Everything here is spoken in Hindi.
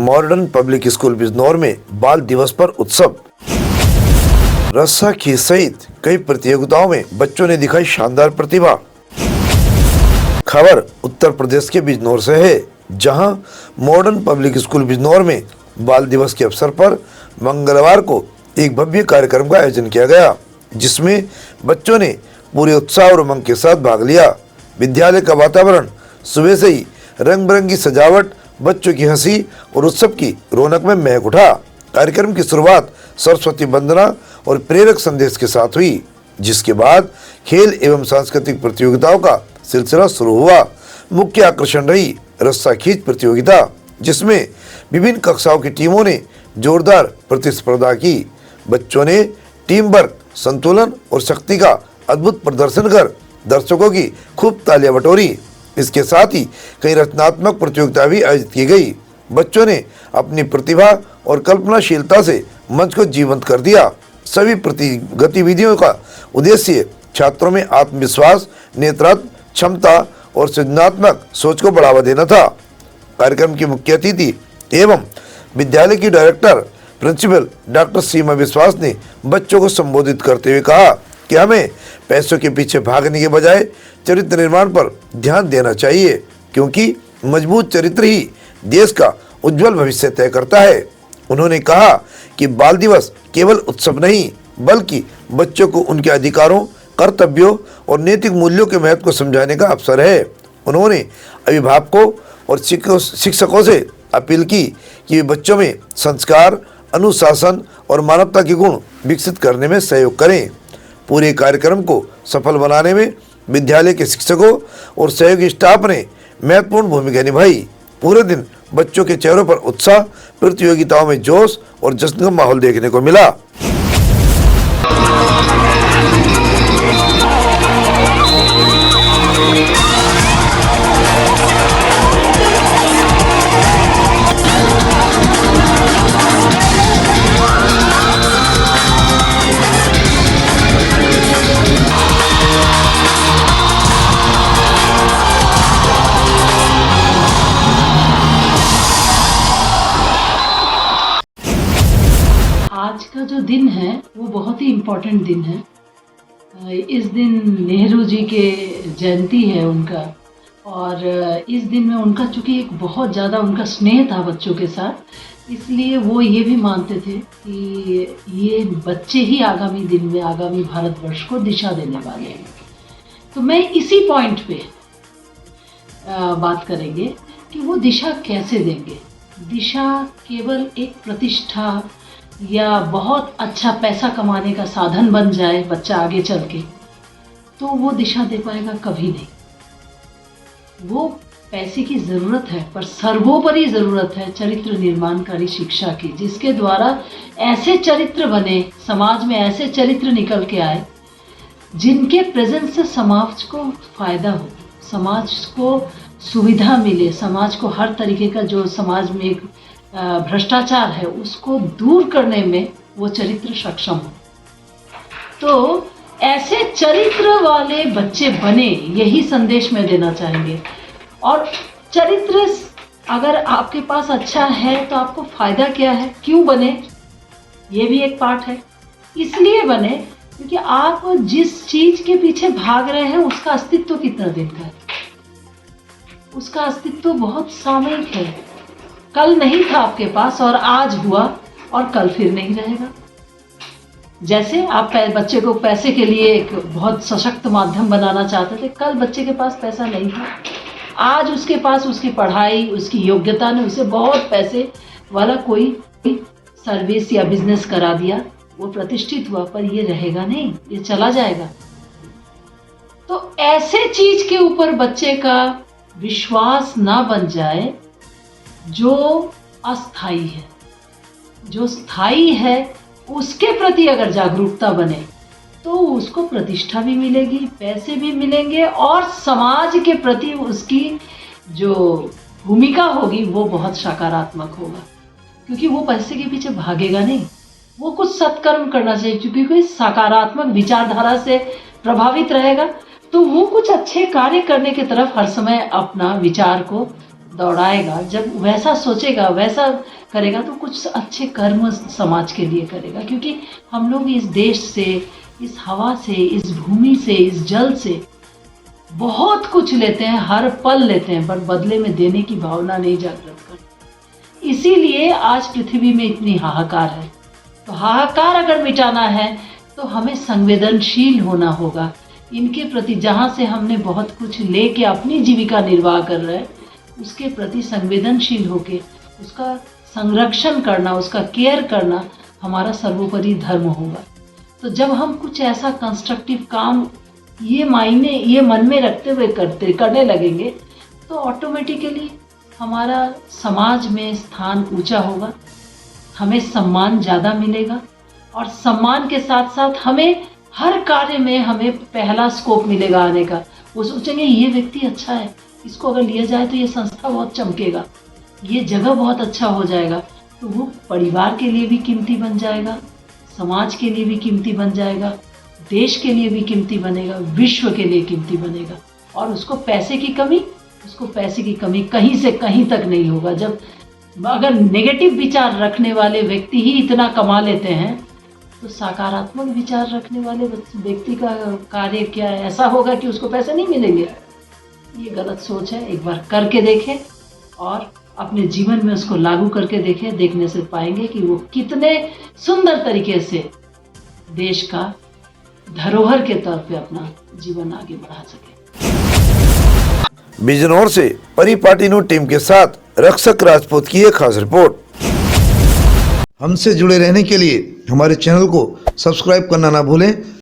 मॉडर्न पब्लिक स्कूल बिजनौर में बाल दिवस पर उत्सव। रस्साखींच सहित कई प्रतियोगिताओं में बच्चों ने दिखाई शानदार प्रतिभा। खबर उत्तर प्रदेश के बिजनौर से है, जहां मॉडर्न पब्लिक स्कूल बिजनौर में बाल दिवस के अवसर पर मंगलवार को एक भव्य कार्यक्रम का आयोजन किया गया, जिसमें बच्चों ने पूरे उत्साह और उमंग के साथ भाग लिया। विद्यालय का वातावरण सुबह से ही रंग बिरंगी सजावट, बच्चों की हंसी और उत्सव की रौनक में महक उठा। कार्यक्रम की शुरुआत सरस्वती वंदना और प्रेरक संदेश के साथ हुई, जिसके बाद खेल एवं सांस्कृतिक प्रतियोगिताओं का सिलसिला शुरू हुआ। मुख्य आकर्षण रही रस्साखींच प्रतियोगिता, जिसमें विभिन्न कक्षाओं की टीमों ने जोरदार प्रतिस्पर्धा की। बच्चों ने टीम वर्क, संतुलन और शक्ति का अद्भुत प्रदर्शन कर दर्शकों की खूब तालियां बटोरी। इसके साथ ही कई रचनात्मक प्रतियोगिता भी आयोजित की गई। बच्चों ने अपनी प्रतिभा और कल्पनाशीलता से मंच को जीवंत कर दिया। सभी गतिविधियों का उद्देश्य छात्रों में आत्मविश्वास, नेतृत्व क्षमता और सृजनात्मक सोच को बढ़ावा देना था। कार्यक्रम की मुख्य अतिथि एवं विद्यालय की डायरेक्टर प्रिंसिपल डॉक्टर सीमा विश्वास ने बच्चों को संबोधित करते हुए कहा कि हमें पैसों के पीछे भागने के बजाय चरित्र निर्माण पर ध्यान देना चाहिए, क्योंकि मजबूत चरित्र ही देश का उज्जवल भविष्य तय करता है। उन्होंने कहा कि बाल दिवस केवल उत्सव नहीं, बल्कि बच्चों को उनके अधिकारों, कर्तव्यों और नैतिक मूल्यों के महत्व को समझाने का अवसर है। उन्होंने अभिभावकों और शिक्षकों से अपील की कि वे बच्चों में संस्कार, अनुशासन और मानवता के गुण विकसित करने में सहयोग करें। पूरे कार्यक्रम को सफल बनाने में विद्यालय के शिक्षकों और सहयोगी स्टाफ ने महत्वपूर्ण भूमिका निभाई। पूरे दिन बच्चों के चेहरों पर उत्साह, प्रतियोगिताओं में जोश और जश्न का माहौल देखने को मिला। आज का जो दिन है वो बहुत ही इम्पोर्टेंट दिन है। इस दिन नेहरू जी के जयंती है उनका, और इस दिन में उनका चूँकि एक बहुत ज़्यादा उनका स्नेह था बच्चों के साथ, इसलिए वो ये भी मानते थे कि ये बच्चे ही आगामी दिन में आगामी भारतवर्ष को दिशा देने वाले हैं। तो मैं इसी पॉइंट पे बात करेंगे कि वो दिशा कैसे देंगे। दिशा केवल एक प्रतिष्ठा या बहुत अच्छा पैसा कमाने का साधन बन जाए बच्चा आगे चल के, तो वो दिशा दे पाएगा कभी नहीं। वो पैसे की ज़रूरत है, पर सर्वोपरि ज़रूरत है चरित्र निर्माणकारी शिक्षा की, जिसके द्वारा ऐसे चरित्र बने, समाज में ऐसे चरित्र निकल के आए जिनके प्रेजेंस से समाज को फ़ायदा हो, समाज को सुविधा मिले, समाज को हर तरीके का जो समाज में एक भ्रष्टाचार है उसको दूर करने में वो चरित्र सक्षम हो। तो ऐसे चरित्र वाले बच्चे बने, यही संदेश मैं देना चाहेंगे। और चरित्र अगर आपके पास अच्छा है तो आपको फायदा क्या है, क्यों बने, ये भी एक पार्ट है। इसलिए बने क्योंकि आप जिस चीज के पीछे भाग रहे हैं उसका अस्तित्व कितना दिन का है, उसका अस्तित्व बहुत सामयिक है। कल नहीं था आपके पास और आज हुआ और कल फिर नहीं रहेगा। जैसे आप बच्चे को पैसे के लिए एक बहुत सशक्त माध्यम बनाना चाहते थे, कल बच्चे के पास पैसा नहीं था, आज उसके पास उसकी पढ़ाई, उसकी योग्यता ने उसे बहुत पैसे वाला कोई सर्विस या बिजनेस करा दिया, वो प्रतिष्ठित हुआ, पर ये रहेगा नहीं, ये चला जाएगा। तो ऐसे चीज के ऊपर बच्चे का विश्वास ना बन जाए जो अस्थाई है, जो स्थायी है उसके प्रति अगर जागरूकता बने तो उसको प्रतिष्ठा भी मिलेगी, पैसे भी मिलेंगे और समाज के प्रति उसकी जो भूमिका होगी वो बहुत सकारात्मक होगा, क्योंकि वो पैसे के पीछे भागेगा नहीं, वो कुछ सत्कर्म करना चाहिए। क्योंकि कोई सकारात्मक विचारधारा से प्रभावित रहेगा तो वो कुछ अच्छे कार्य करने की तरफ हर समय अपना विचार को दौड़ाएगा, जब वैसा सोचेगा, वैसा करेगा, तो कुछ अच्छे कर्म समाज के लिए करेगा। क्योंकि हम लोग इस देश से, इस हवा से, इस भूमि से, इस जल से बहुत कुछ लेते हैं, हर पल लेते हैं, पर बदले में देने की भावना नहीं जागृत करते। इसीलिए आज पृथ्वी में इतनी हाहाकार है। तो हाहाकार अगर मिटाना है तो हमें संवेदनशील होना होगा इनके प्रति। जहाँ से हमने बहुत कुछ लेके अपनी जीविका निर्वाह कर रहे हैं, उसके प्रति संवेदनशील होके उसका संरक्षण करना, उसका केयर करना हमारा सर्वोपरि धर्म होगा। तो जब हम कुछ ऐसा कंस्ट्रक्टिव काम ये मन में रखते हुए करने लगेंगे, तो ऑटोमेटिकली हमारा समाज में स्थान ऊंचा होगा, हमें सम्मान ज़्यादा मिलेगा, और सम्मान के साथ साथ हमें हर कार्य में हमें पहला स्कोप मिलेगा आने का। वो सोचेंगे ये व्यक्ति अच्छा है, इसको अगर लिया जाए तो ये संस्था बहुत चमकेगा, ये जगह बहुत अच्छा हो जाएगा। तो वो परिवार के लिए भी कीमती बन जाएगा, समाज के लिए भी कीमती बन जाएगा, देश के लिए भी कीमती बनेगा, विश्व के लिए कीमती बनेगा। और उसको पैसे की कमी कहीं से कहीं तक नहीं होगा। जब अगर नेगेटिव विचार रखने वाले व्यक्ति ही इतना कमा लेते हैं, तो सकारात्मक विचार रखने वाले व्यक्ति का कार्य क्या ऐसा होगा कि उसको पैसे नहीं मिलेंगे? ये गलत सोच है। एक बार करके देखें और अपने जीवन में उसको लागू करके देखें। देखने से पाएंगे कि वो कितने सुंदर तरीके से देश का धरोहर के तौर पे अपना जीवन आगे बढ़ा सके। बिजनौर से परिपाटिनो टीम के साथ रक्षक राजपूत की एक खास रिपोर्ट। हमसे जुड़े रहने के लिए हमारे चैनल को सब्सक्राइब करना ना भूलें